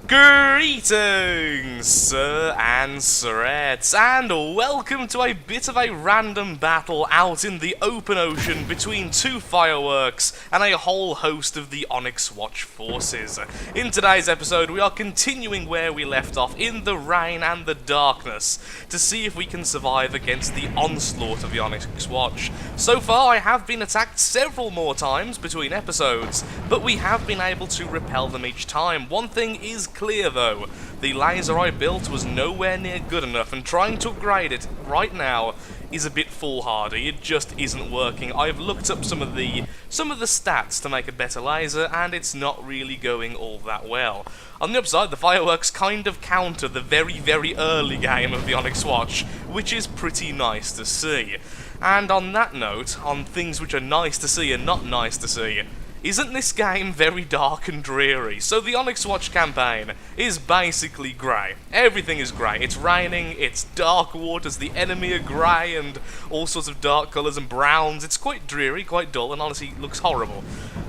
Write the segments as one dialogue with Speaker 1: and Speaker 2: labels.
Speaker 1: Greetings, sir and sirettes, and welcome to a bit of a random battle out in the open ocean between two fireworks and a whole host of the Onyx Watch forces. In today's episode, we are continuing where we left off in the rain and the darkness to see if we can survive against the onslaught of the Onyx Watch. So far, I have been attacked several more times between episodes, but we have been able to repel them each time. One thing is clear though, the laser I built was nowhere near good enough, and trying to upgrade it right now is a bit foolhardy. It just isn't working. I've looked up some of the stats to make a better laser, and it's not really going all that well. On the upside, the fireworks kind of counter the very early game of the Onyx Watch, which is pretty nice to see. And on that note, on things which are nice to see and not nice to see, isn't this game very dark and dreary? So the Onyx Watch campaign is basically grey. Everything is grey. It's raining, it's dark waters, the enemy are grey and all sorts of dark colours and browns. It's quite dreary, quite dull, and honestly looks horrible.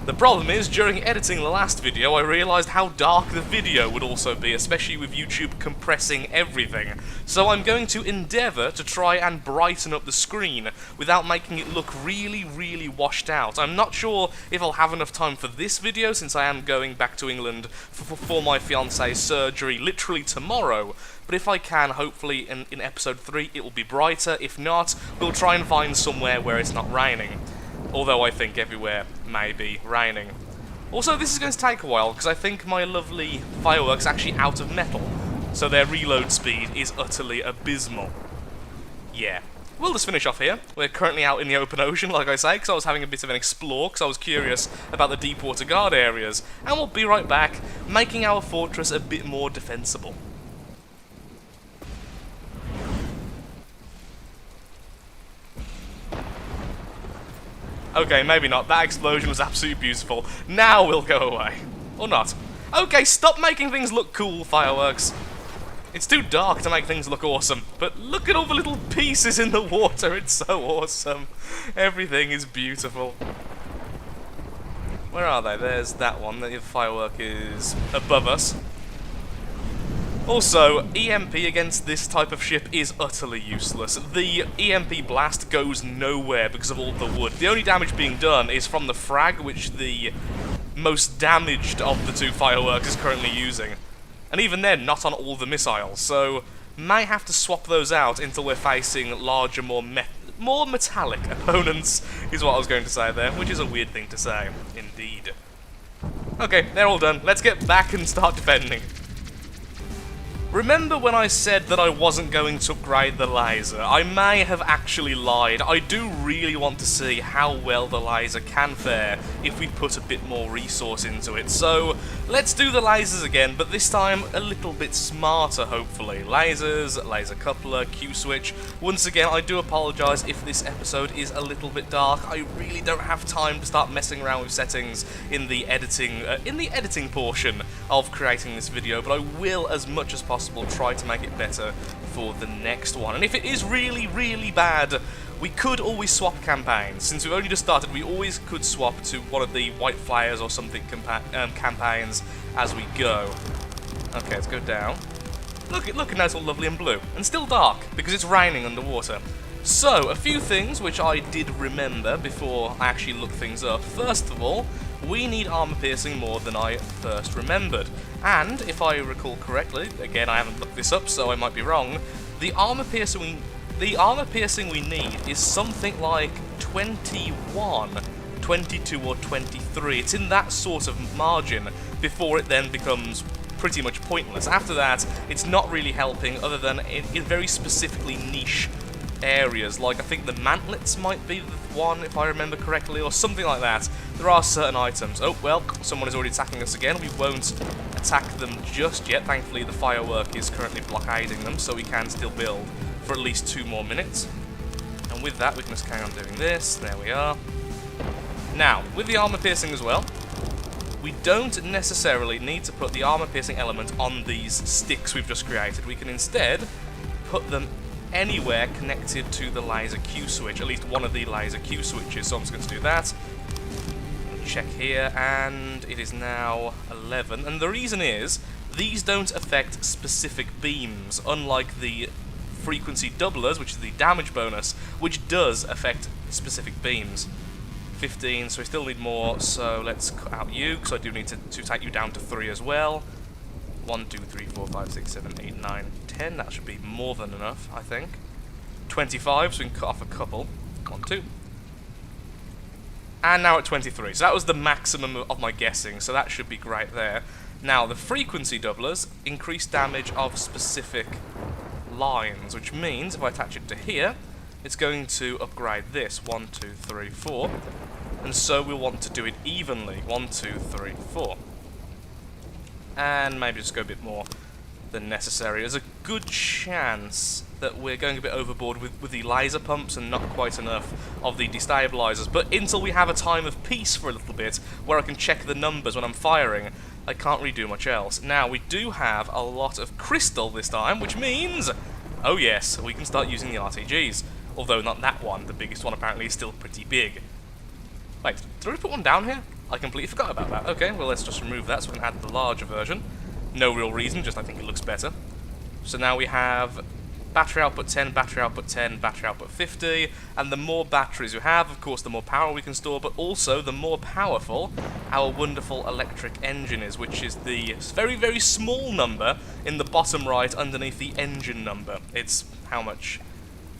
Speaker 1: The problem is, during editing the last video, I realised how dark the video would also be, especially with YouTube compressing everything. So I'm going to endeavour to try and brighten up the screen without making it look really washed out. I'm not sure if I'll have enough time for this video, since I am going back to England for my fiance's surgery literally tomorrow, but if I can, hopefully in episode 3 it will be brighter. If not, we'll try and find somewhere where it's not raining. Although I think everywhere may be raining. Also, this is going to take a while, because I think my lovely fireworks are actually out of metal, so their reload speed is utterly abysmal. Yeah. We'll just finish off here. We're currently out in the open ocean, like I say, because I was having a bit of an explore, because I was curious about the deep water guard areas, and we'll be right back, making our fortress a bit more defensible. Okay, maybe not. That explosion was absolutely beautiful. Now we'll go away. Or not. Okay, stop making things look cool, fireworks. It's too dark to make things look awesome, but look at all the little pieces in the water. It's so awesome. Everything is beautiful. Where are they? There's that one. The firework is above us. Also, EMP against this type of ship is utterly useless. The EMP blast goes nowhere because of all the wood. The only damage being done is from the frag, which the most damaged of the two fireworks is currently using. And even then, not on all the missiles, so may have to swap those out until we're facing larger, more metallic opponents, is what I was going to say there, which is a weird thing to say, indeed. Okay, they're all done. Let's get back and start defending. Remember when I said that I wasn't going to upgrade the laser? I may have actually lied. I do really want to see how well the laser can fare if we put a bit more resource into it. So, let's do the lasers again, but this time a little bit smarter, hopefully. Lasers, laser coupler, Q-switch. Once again, I do apologise if this episode is a little bit dark. I really don't have time to start messing around with settings in the editing portion of creating this video, but I will, as much as possible, try to make it better for the next one. And if it is really bad, we could always swap campaigns. Since we've only just started, we always could swap to one of the white flyers or something campaigns as we go. Okay, let's go down. Look, now it's all lovely and blue. And still dark, because it's raining underwater. So, a few things which I did remember before I actually looked things up. First of all, we need armor piercing more than I first remembered. And, if I recall correctly, again I haven't looked this up so I might be wrong, the armor piercing we need is something like 21, 22 or 23. It's in that sort of margin before it then becomes pretty much pointless. After that, it's not really helping other than in very specifically niche areas, like I think the mantlets might be the one, if I remember correctly, or something like that. There are certain items. Oh, well, someone is already attacking us again. We won't attack them just yet. Thankfully, the firework is currently blockading them, so we can still build for at least 2 more minutes. And with that, we can just carry on doing this. There we are. Now, with the armor piercing as well, we don't necessarily need to put the armor piercing element on these sticks we've just created. We can instead put them anywhere connected to the laser Q switch, at least one of the laser Q switches. So I'm just going to do that. Check here, and it is now 11. And the reason is these don't affect specific beams, unlike the frequency doublers, which is the damage bonus, which does affect specific beams. 15, so we still need more, so let's cut out you, because I do need to take you down to 3 as well. 1, 2, 3, 4, 5, 6, 7, 8, 9, 10, that should be more than enough, I think. 25, so we can cut off a couple. 1, 2. And now at 23, so that was the maximum of my guessing, so that should be great there. Now, the frequency doublers increase damage of specific lines, which means if I attach it to here, it's going to upgrade this. 1, 2, 3, 4. And so we'll want to do it evenly. 1, 2, 3, 4. And maybe just go a bit more than necessary. There's a good chance that we're going a bit overboard with the laser pumps and not quite enough of the destabilizers. But until we have a time of peace for a little bit, where I can check the numbers when I'm firing, I can't really do much else. Now, we do have a lot of crystal this time, which means, oh yes, we can start using the RTGs. Although not that one, the biggest one apparently is still pretty big. Wait, did I put one down here? I completely forgot about that. Okay, well let's just remove that so we can add the larger version. No real reason, just I think it looks better. So now we have battery output 10, battery output 10, battery output 50, and the more batteries you have, of course, the more power we can store, but also the more powerful our wonderful electric engine is, which is the very, very small number in the bottom right underneath the engine number. It's how much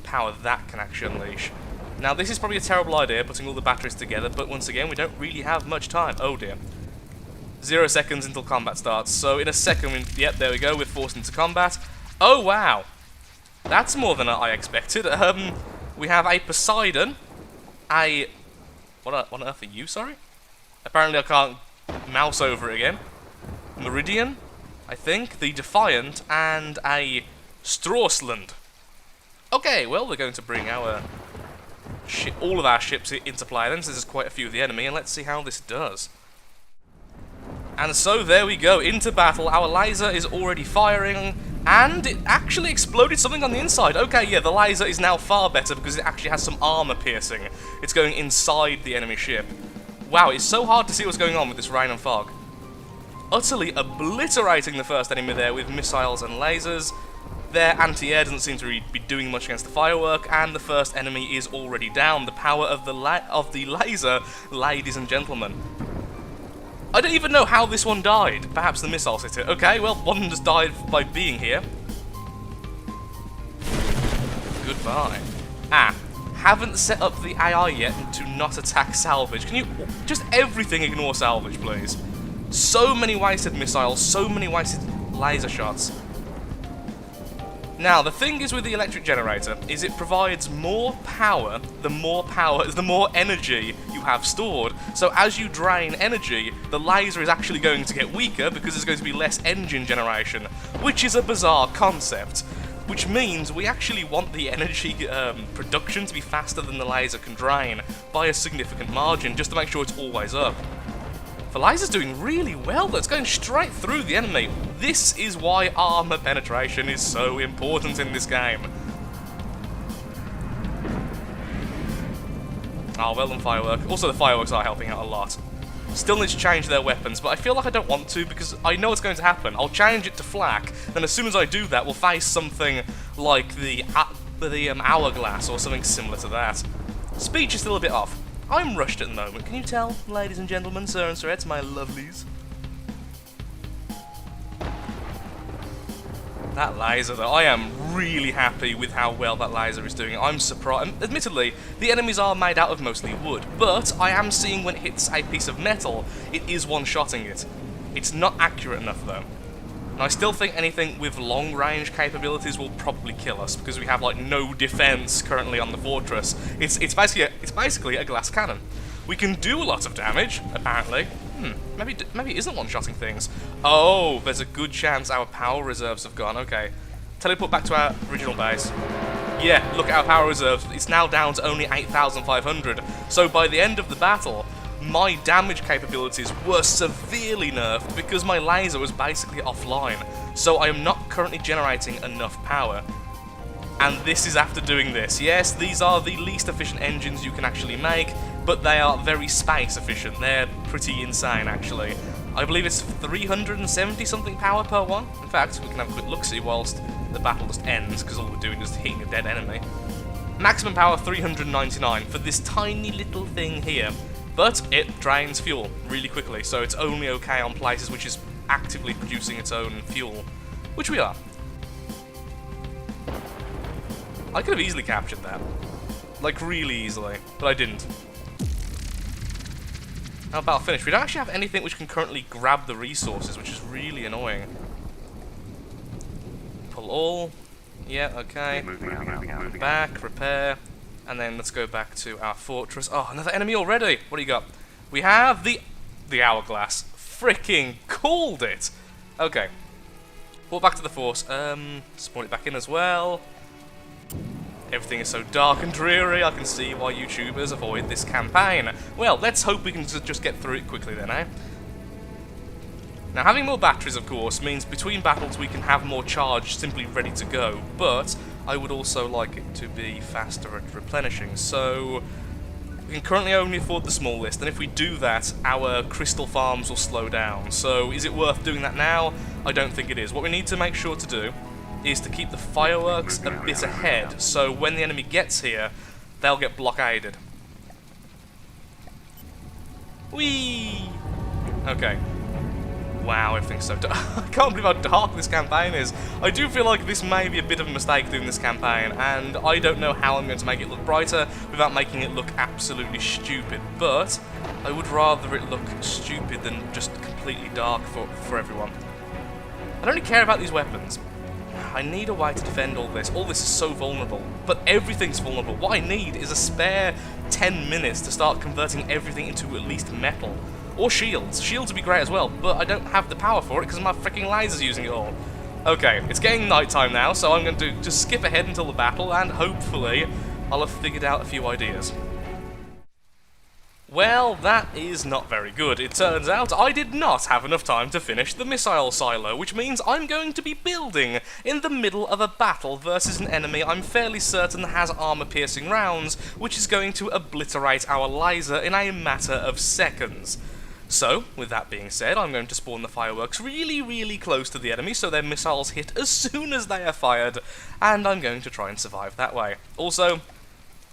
Speaker 1: power that can actually unleash. Now, this is probably a terrible idea, putting all the batteries together, but once again, we don't really have much time. Oh dear. 0 seconds until combat starts, so in a second, yep, there we go, we're forced into combat. Oh wow! That's more than I expected. We have a Poseidon, what on earth are you, sorry? Apparently I can't mouse over it again. Meridian, I think, the Defiant, and a Strausland. Okay, well, we're going to bring our all of our ships into play then, since there's quite a few of the enemy, and let's see how this does. And so there we go, into battle. Our laser is already firing, and it actually exploded something on the inside. Okay, yeah, the laser is now far better because it actually has some armor piercing. It's going inside the enemy ship. Wow, it's so hard to see what's going on with this rain and fog. Utterly obliterating the first enemy there with missiles and lasers. Their anti-air doesn't seem to really be doing much against the firework, and the first enemy is already down. The power of the laser, ladies and gentlemen. I don't even know how this one died. Perhaps the missiles hit it. Okay, well, one just died by being here. Goodbye. Haven't set up the AI yet to not attack salvage. Can you just everything ignore salvage, please? So many wasted missiles, so many wasted laser shots. Now, the thing is with the electric generator, is it provides more power, the more energy you have stored. So as you drain energy, the laser is actually going to get weaker because there's going to be less engine generation, which is a bizarre concept. Which means we actually want the energy production to be faster than the laser can drain by a significant margin, just to make sure it's always up. The laser's doing really well, though. It's going straight through the enemy. This is why armor penetration is so important in this game. Oh, well done, firework. Also, the fireworks are helping out a lot. Still need to change their weapons, but I feel like I don't want to because I know what's going to happen. I'll change it to flak, then as soon as I do that, we'll face something like the hourglass or something similar to that. Speech is still a bit off. I'm rushed at the moment, can you tell, ladies and gentlemen, sir and sirettes, my lovelies? That laser, though, I am really happy with how well that laser is doing. I'm surprised. Admittedly, the enemies are made out of mostly wood, but I am seeing when it hits a piece of metal, it is one-shotting it. It's not accurate enough, though. And I still think anything with long-range capabilities will probably kill us, because we have, like, no defense currently on the fortress. It's basically a glass cannon. We can do a lot of damage, apparently. Maybe it isn't one-shotting things. Oh, there's a good chance our power reserves have gone. Okay. Teleport back to our original base. Yeah, look at our power reserves. It's now down to only 8,500. So by the end of the battle, my damage capabilities were severely nerfed because my laser was basically offline. So I am not currently generating enough power. And this is after doing this. Yes, these are the least efficient engines you can actually make, but they are very space efficient. They're pretty insane, actually. I believe it's 370 something power per one. In fact, we can have a quick look-see whilst the battle just ends, because all we're doing is hitting a dead enemy. Maximum power 399 for this tiny little thing here, but it drains fuel really quickly, so it's only okay on places which is actively producing its own fuel, which we are. I could have easily captured that, like really easily, but I didn't. Now battle finished. We don't actually have anything which can currently grab the resources, which is really annoying. Pull all. Yeah, okay. Back, repair, and then let's go back to our fortress. Oh, another enemy already! What do you got? We have the hourglass. Freaking called it! Okay. Pull back to the force. Spawn it back in as well. Everything is so dark and dreary, I can see why YouTubers avoid this campaign. Well, let's hope we can just get through it quickly then, eh? Now, having more batteries, of course, means between battles we can have more charge simply ready to go, but I would also like it to be faster at replenishing, so we can currently only afford the small list, and if we do that, our crystal farms will slow down. So, is it worth doing that now? I don't think it is. What we need to make sure to do is to keep the fireworks a bit ahead, so when the enemy gets here, they'll get blockaded. Whee! Okay. Wow, everything's so dark. I can't believe how dark this campaign is. I do feel like this may be a bit of a mistake doing this campaign, and I don't know how I'm going to make it look brighter without making it look absolutely stupid, but I would rather it look stupid than just completely dark for everyone. I don't really care about these weapons. I need a way to defend all this. All this is so vulnerable, but everything's vulnerable. What I need is a spare 10 minutes to start converting everything into at least metal. Or shields. Shields would be great as well, but I don't have the power for it because my freaking laser's using it all. Okay, it's getting nighttime now, so I'm going to just skip ahead until the battle, and hopefully I'll have figured out a few ideas. Well, that is not very good. It turns out I did not have enough time to finish the missile silo, which means I'm going to be building in the middle of a battle versus an enemy I'm fairly certain has armor-piercing rounds, which is going to obliterate our laser in a matter of seconds. So, with that being said, I'm going to spawn the fireworks really, really close to the enemy so their missiles hit as soon as they are fired, and I'm going to try and survive that way. Also,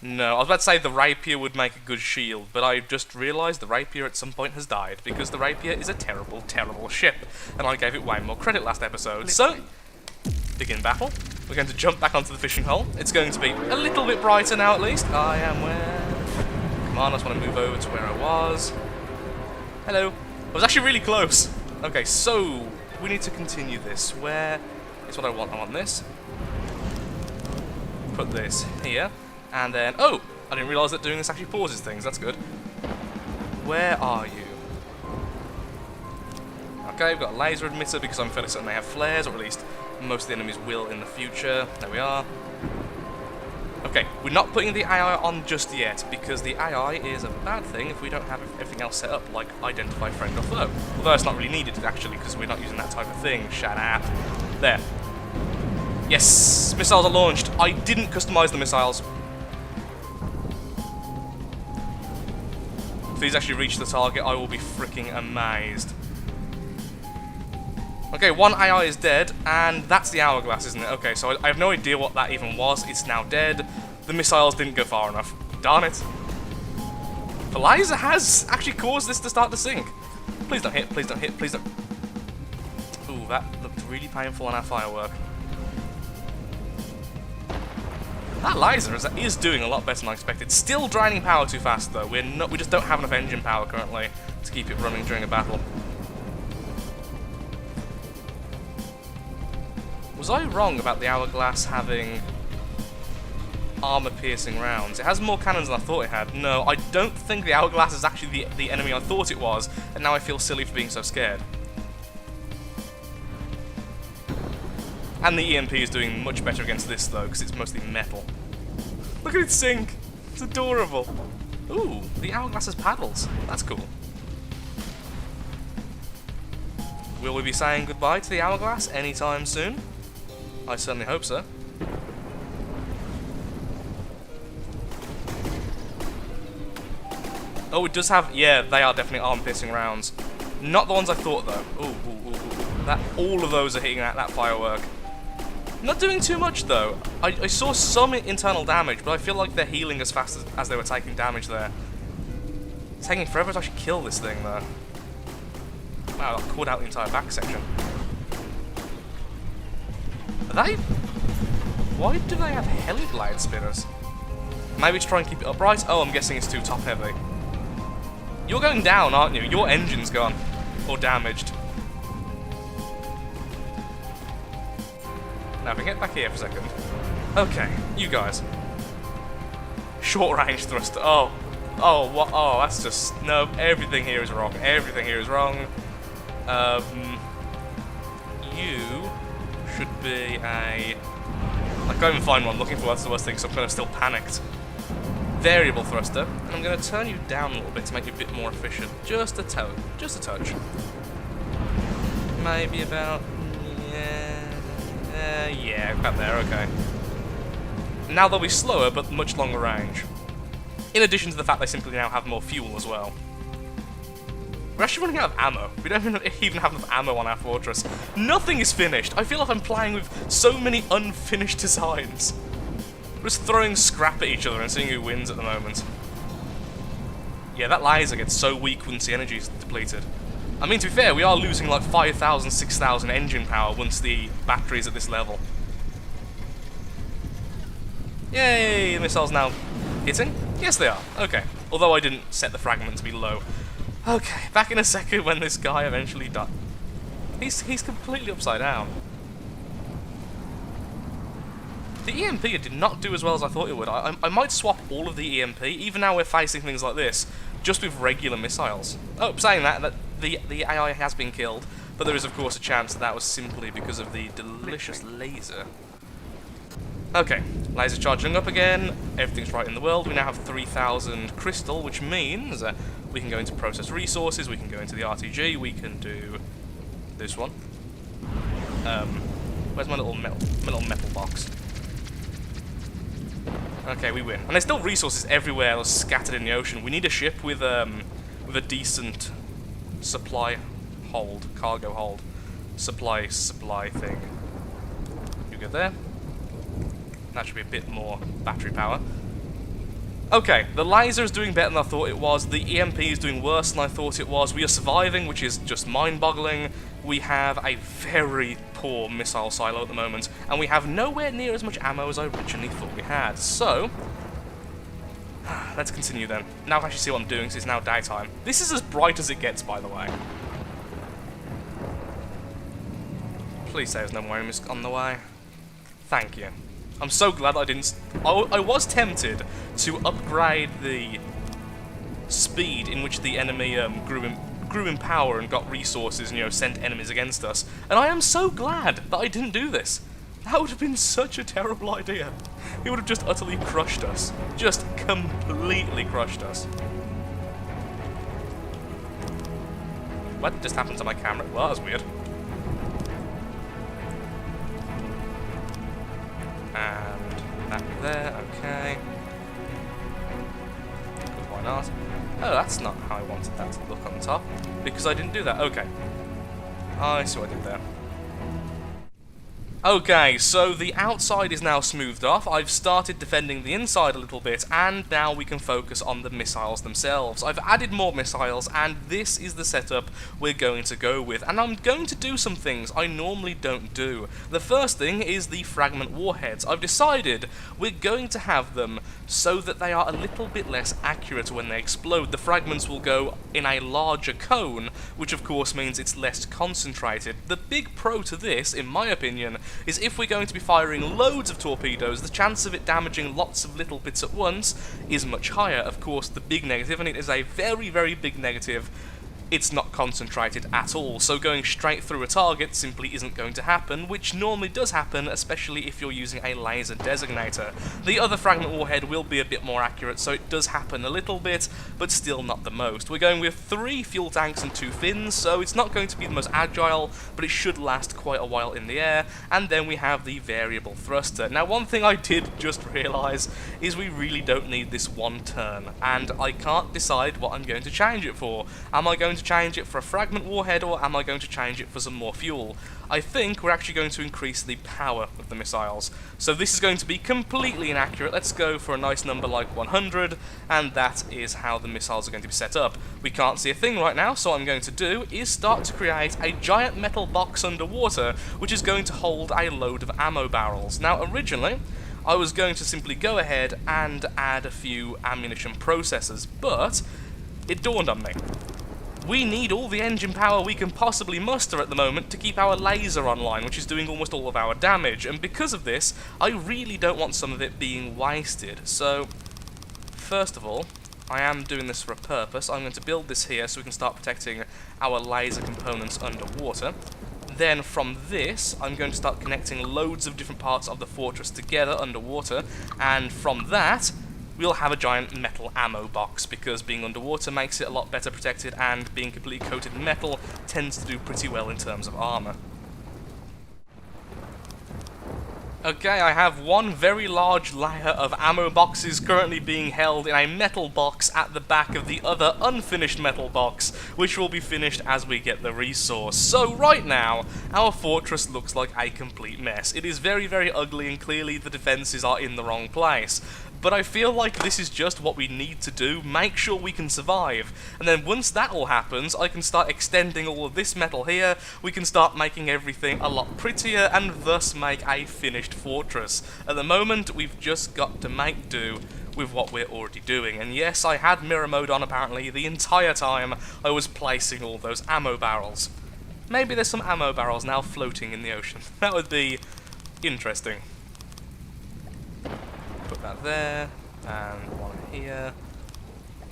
Speaker 1: no, I was about to say the rapier would make a good shield, but I just realised the rapier at some point has died, because the rapier is a terrible, terrible ship, and I gave it way more credit last episode. So, begin battle. We're going to jump back onto the fishing hole. It's going to be a little bit brighter now at least. I am where? Come on, I just want to move over to where I was. Hello. I was actually really close. Okay, so we need to continue this. Where is what I want? I want this. Put this here. And then, oh! I didn't realise that doing this actually pauses things. That's good. Where are you? Okay, we've got a laser emitter because I'm fairly certain they have flares, or at least most of the enemies will in the future. There we are. Okay, we're not putting the AI on just yet, because the AI is a bad thing if we don't have everything else set up, like identify friend or foe. Although it's not really needed, actually, because we're not using that type of thing. Shut up. There. Yes! Missiles are launched. I didn't customize the missiles. If these actually reach the target, I will be freaking amazed. Okay, one AI is dead, and that's the hourglass, isn't it? Okay, so I have no idea what that even was. It's now dead. The missiles didn't go far enough. Darn it. The laser has actually caused this to start to sink. Please don't hit, please don't hit, please don't... Ooh, that looked really painful on our firework. That laser is doing a lot better than I expected. Still draining power too fast, though. We just don't have enough engine power currently to keep it running during a battle. Was I wrong about the hourglass having armor-piercing rounds? It has more cannons than I thought it had. No, I don't think the hourglass is actually the enemy I thought it was, and now I feel silly for being so scared. And the EMP is doing much better against this, though, because it's mostly metal. Look at it sink! It's adorable! Ooh, the hourglass has paddles. That's cool. Will we be saying goodbye to the hourglass anytime soon? I certainly hope so. Oh, it does have... Yeah, they are definitely arm-piercing rounds. Not the ones I thought, though. Ooh. That, all of those are hitting that firework. Not doing too much, though. I saw some internal damage, but I feel like they're healing as fast as they were taking damage there. It's taking forever to actually kill this thing, though. Wow, that called out the entire back section. Are they... Why do they have heliblade spinners? Maybe to try and keep it upright? Oh, I'm guessing it's too top-heavy. You're going down, aren't you? Your engine's gone. Or damaged. Now, if we get back here for a second. Okay, you guys. Short-range thruster. Oh, what? Oh, that's just... No, everything here is wrong. Everything here is wrong. You should be a... I can't even find one. Looking for what's the worst thing, so I'm kind of still panicked. Variable thruster, and I'm going to turn you down a little bit to make you a bit more efficient. Just a touch. Just a touch. Maybe about... yeah, about there, okay. Now they'll be slower, but much longer range. In addition to the fact they simply now have more fuel as well. We're actually running out of ammo. We don't even have enough ammo on our fortress. Nothing is finished. I feel like I'm playing with so many unfinished designs. We're just throwing scrap at each other and seeing who wins at the moment. Yeah, that laser gets so weak once the energy is depleted. I mean, to be fair, we are losing like 5,000, 6,000 engine power once the battery's at this level. Yay, the missile's now hitting? Yes, they are. Okay. Although I didn't set the fragment to be low. Okay, back in a second when this guy eventually died. He's completely upside down. The EMP did not do as well as I thought it would. I might swap all of the EMP, even now we're facing things like this, just with regular missiles. Oh, saying that the AI has been killed, but there is of course a chance that was simply because of the delicious laser. Okay, laser charging up again, everything's right in the world. We now have 3,000 crystal, which means we can go into process resources, we can go into the RTG, we can do this one. Where's my little metal box? Okay, we win. And there's still resources everywhere scattered in the ocean. We need a ship with a decent supply hold, cargo hold, supply thing. You go there. That should be a bit more battery power. Okay, the laser is doing better than I thought it was. The EMP is doing worse than I thought it was. We are surviving, which is just mind-boggling. We have a very poor missile silo at the moment, and we have nowhere near as much ammo as I originally thought we had. So, let's continue then. Now I can actually see what I'm doing, so it's now daytime. This is as bright as it gets, by the way. Please say there's no more enemies on the way. Thank you. I'm so glad I didn't... I was tempted to upgrade the speed in which the enemy grew in power and got resources and, you know, sent enemies against us. And I am so glad that I didn't do this. That would have been such a terrible idea. It would have just utterly crushed us. Just completely crushed us. What just happened to my camera? Well, that was weird. And that there, okay. Good, why not? Oh, that's not how I wanted that to look on top. Because I didn't do that. Okay. I see what I did there. Okay, so the outside is now smoothed off. I've started defending the inside a little bit, and now we can focus on the missiles themselves. I've added more missiles, and this is the setup we're going to go with. And I'm going to do some things I normally don't do. The first thing is the fragment warheads. I've decided we're going to have them so that they are a little bit less accurate when they explode. The fragments will go in a larger cone, which of course means it's less concentrated. The big pro to this, in my opinion, is if we're going to be firing loads of torpedoes, the chance of it damaging lots of little bits at once is much higher. Of course, the big negative, and it is a very, very big negative, it's not concentrated at all, so going straight through a target simply isn't going to happen, which normally does happen, especially if you're using a laser designator. The other fragment warhead will be a bit more accurate, so it does happen a little bit, but still not the most. We're going with 3 fuel tanks and 2 fins, so it's not going to be the most agile, but it should last quite a while in the air, and then we have the variable thruster. Now, one thing I did just realise is we really don't need this one turn, and I can't decide what I'm going to change it for. Am I going to to change it for a fragment warhead, or am I going to change it for some more fuel? I think we're actually going to increase the power of the missiles. So this is going to be completely inaccurate. Let's go for a nice number like 100, and that is how the missiles are going to be set up. We can't see a thing right now, so what I'm going to do is start to create a giant metal box underwater, which is going to hold a load of ammo barrels. Now, originally, I was going to simply go ahead and add a few ammunition processors, but it dawned on me. We need all the engine power we can possibly muster at the moment to keep our laser online, which is doing almost all of our damage, and because of this, I really don't want some of it being wasted. So, first of all, I am doing this for a purpose. I'm going to build this here so we can start protecting our laser components underwater. Then from this, I'm going to start connecting loads of different parts of the fortress together underwater, and from that, we'll have a giant metal ammo box, because being underwater makes it a lot better protected, and being completely coated in metal tends to do pretty well in terms of armor. Okay, I have one very large layer of ammo boxes currently being held in a metal box at the back of the other unfinished metal box, which will be finished as we get the resource. So right now, our fortress looks like a complete mess. It is very, very ugly, and clearly the defenses are in the wrong place. But I feel like this is just what we need to do, make sure we can survive. And then once that all happens, I can start extending all of this metal here, we can start making everything a lot prettier, and thus make a finished fortress. At the moment, we've just got to make do with what we're already doing. And yes, I had mirror mode on apparently the entire time I was placing all those ammo barrels. Maybe there's some ammo barrels now floating in the ocean. That would be interesting. Put that there, and one here.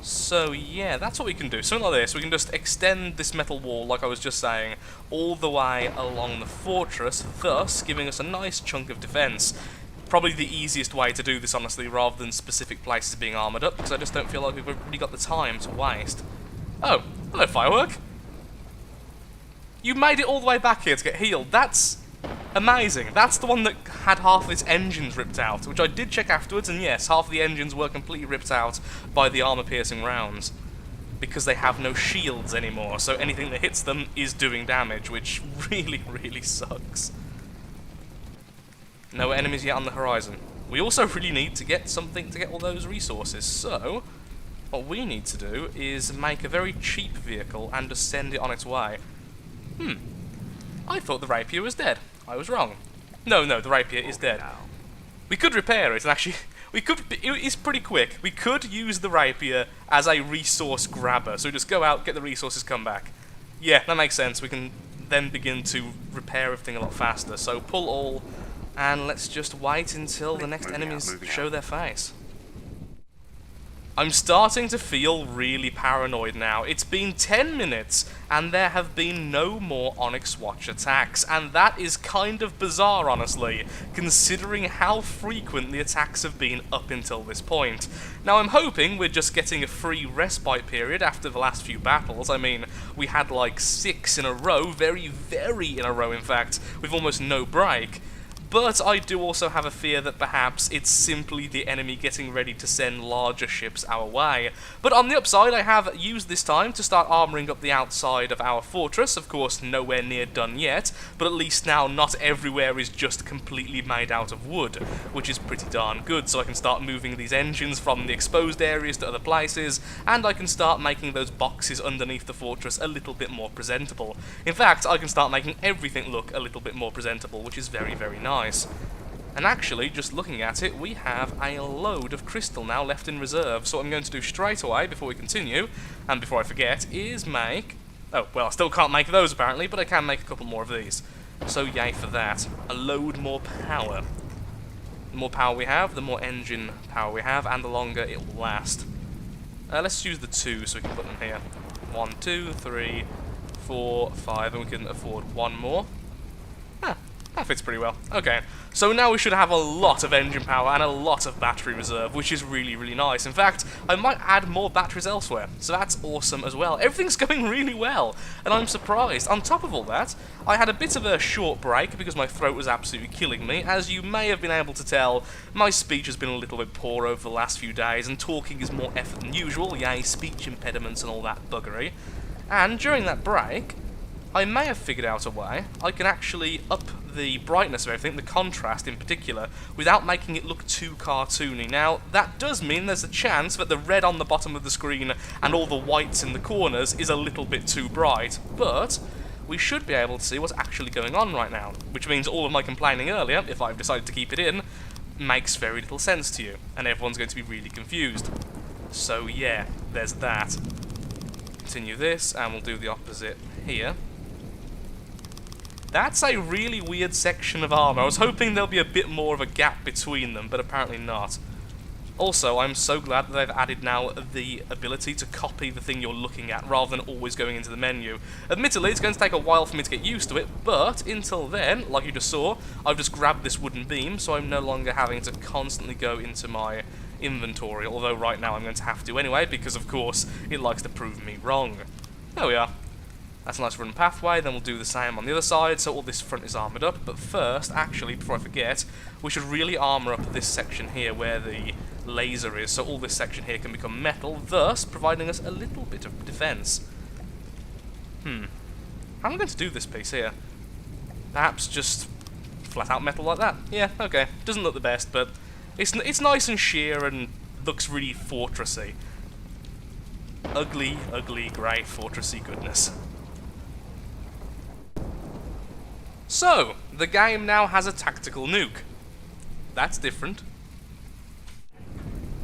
Speaker 1: So yeah, that's what we can do. Something like this, we can just extend this metal wall, like I was just saying, all the way along the fortress, thus giving us a nice chunk of defense. Probably the easiest way to do this, honestly, rather than specific places being armored up, because I just don't feel like we've really got the time to waste. Oh, hello, Firework. You made it all the way back here to get healed. That's amazing. That's the one that had half of its engines ripped out, which I did check afterwards, and yes, half of the engines were completely ripped out by the armor-piercing rounds, because they have no shields anymore, so anything that hits them is doing damage, which really, really sucks. No enemies yet on the horizon. We also really need to get something to get all those resources, so what we need to do is make a very cheap vehicle and just send it on its way. I thought the rapier was dead. I was wrong. No, the rapier is dead. We could repair it, and actually, it's pretty quick. We could use the rapier as a resource grabber, so just go out, get the resources, come back. Yeah, that makes sense. We can then begin to repair everything a lot faster. So pull all, and let's just wait until the next enemies show their face. I'm starting to feel really paranoid now. It's been 10 minutes, and there have been no more Onyx Watch attacks, and that is kind of bizarre, honestly, considering how frequent the attacks have been up until this point. Now, I'm hoping we're just getting a free respite period after the last few battles. I mean, we had like 6 in a row, very, very in a row, in fact, with almost no break. But I do also have a fear that perhaps it's simply the enemy getting ready to send larger ships our way. But on the upside, I have used this time to start armouring up the outside of our fortress. Of course, nowhere near done yet, but at least now not everywhere is just completely made out of wood, which is pretty darn good, so I can start moving these engines from the exposed areas to other places, and I can start making those boxes underneath the fortress a little bit more presentable. In fact, I can start making everything look a little bit more presentable, which is very, very nice. And actually, just looking at it, we have a load of crystal now left in reserve. So what I'm going to do straight away, before we continue, and before I forget, is make... Oh, well, I still can't make those apparently, but I can make a couple more of these. So yay for that. A load more power. The more power we have, the more engine power we have, and the longer it will last. Let's use the 2 so we can put them here. 1, 2, 3, 4, 5, and we can afford one more. That fits pretty well. Okay, so now we should have a lot of engine power and a lot of battery reserve, which is really, really nice. In fact, I might add more batteries elsewhere, so that's awesome as well. Everything's going really well, and I'm surprised. On top of all that, I had a bit of a short break because my throat was absolutely killing me. As you may have been able to tell, my speech has been a little bit poor over the last few days, and talking is more effort than usual. Yay, speech impediments and all that buggery. And during that break, I may have figured out a way I can actually up the brightness of everything, the contrast in particular, without making it look too cartoony. Now, that does mean there's a chance that the red on the bottom of the screen and all the whites in the corners is a little bit too bright, but we should be able to see what's actually going on right now, which means all of my complaining earlier, if I've decided to keep it in, makes very little sense to you, and everyone's going to be really confused. So yeah, there's that. Continue this, and we'll do the opposite here. That's a really weird section of armor. I was hoping there'll be a bit more of a gap between them, but apparently not. Also, I'm so glad that they've added now the ability to copy the thing you're looking at, rather than always going into the menu. Admittedly, it's going to take a while for me to get used to it, but until then, like you just saw, I've just grabbed this wooden beam, so I'm no longer having to constantly go into my inventory, although right now I'm going to have to anyway, because of course, it likes to prove me wrong. There we are. That's a nice run pathway, then we'll do the same on the other side, so all this front is armoured up. But first, actually, before I forget, we should really armour up this section here where the laser is, so all this section here can become metal, thus providing us a little bit of defence. How am I going to do this piece here? Perhaps just flat out metal like that? Yeah, okay. Doesn't look the best, but it's nice and sheer and looks really fortressy. Ugly, ugly, grey, fortressy goodness. So, the game now has a tactical nuke. That's different.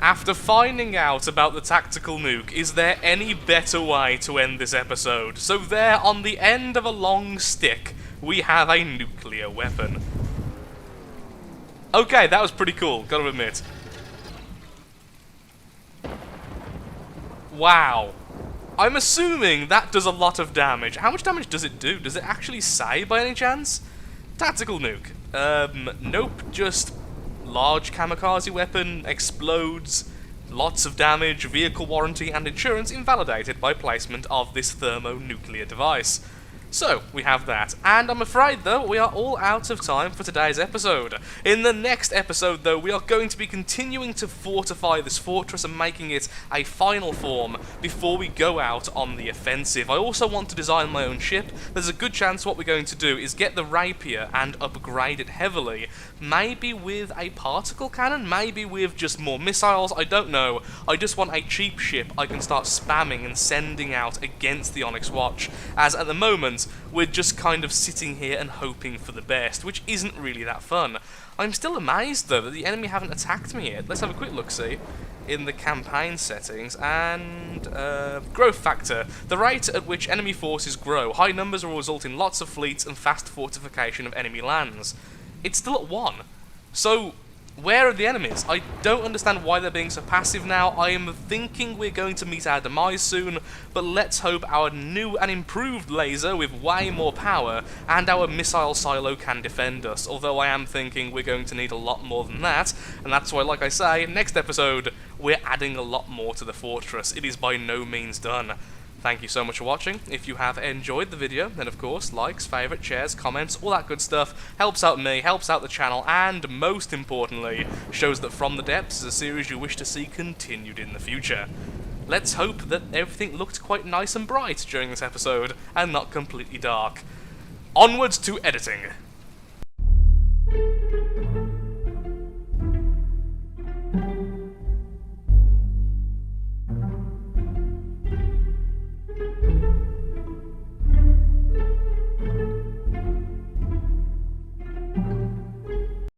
Speaker 1: After finding out about the tactical nuke, is there any better way to end this episode? So there, on the end of a long stick, we have a nuclear weapon. Okay, that was pretty cool, gotta admit. Wow. I'm assuming that does a lot of damage. How much damage does it do? Does it actually say by any chance? Tactical nuke. Nope, just large kamikaze weapon, explodes, lots of damage, vehicle warranty and insurance invalidated by placement of this thermonuclear device. So, we have that. And I'm afraid, though, we are all out of time for today's episode. In the next episode, though, we are going to be continuing to fortify this fortress and making it a final form before we go out on the offensive. I also want to design my own ship. There's a good chance what we're going to do is get the Rapier and upgrade it heavily. Maybe with a particle cannon, maybe with just more missiles, I don't know. I just want a cheap ship I can start spamming and sending out against the Onyx Watch, as at the moment, we're just kind of sitting here and hoping for the best, which isn't really that fun. I'm still amazed, though, that the enemy haven't attacked me yet. Let's have a quick look-see in the campaign settings, and growth factor. The rate at which enemy forces grow. High numbers will result in lots of fleets and fast fortification of enemy lands. It's still at 1. So, where are the enemies? I don't understand why they're being so passive now. I am thinking we're going to meet our demise soon, but let's hope our new and improved laser with way more power and our missile silo can defend us, although I am thinking we're going to need a lot more than that, and that's why, like I say, next episode, we're adding a lot more to the fortress. It is by no means done. Thank you so much for watching. If you have enjoyed the video, then of course, likes, favourites, shares, comments, all that good stuff helps out me, helps out the channel, and most importantly, shows that From the Depths is a series you wish to see continued in the future. Let's hope that everything looked quite nice and bright during this episode, and not completely dark. Onwards to editing.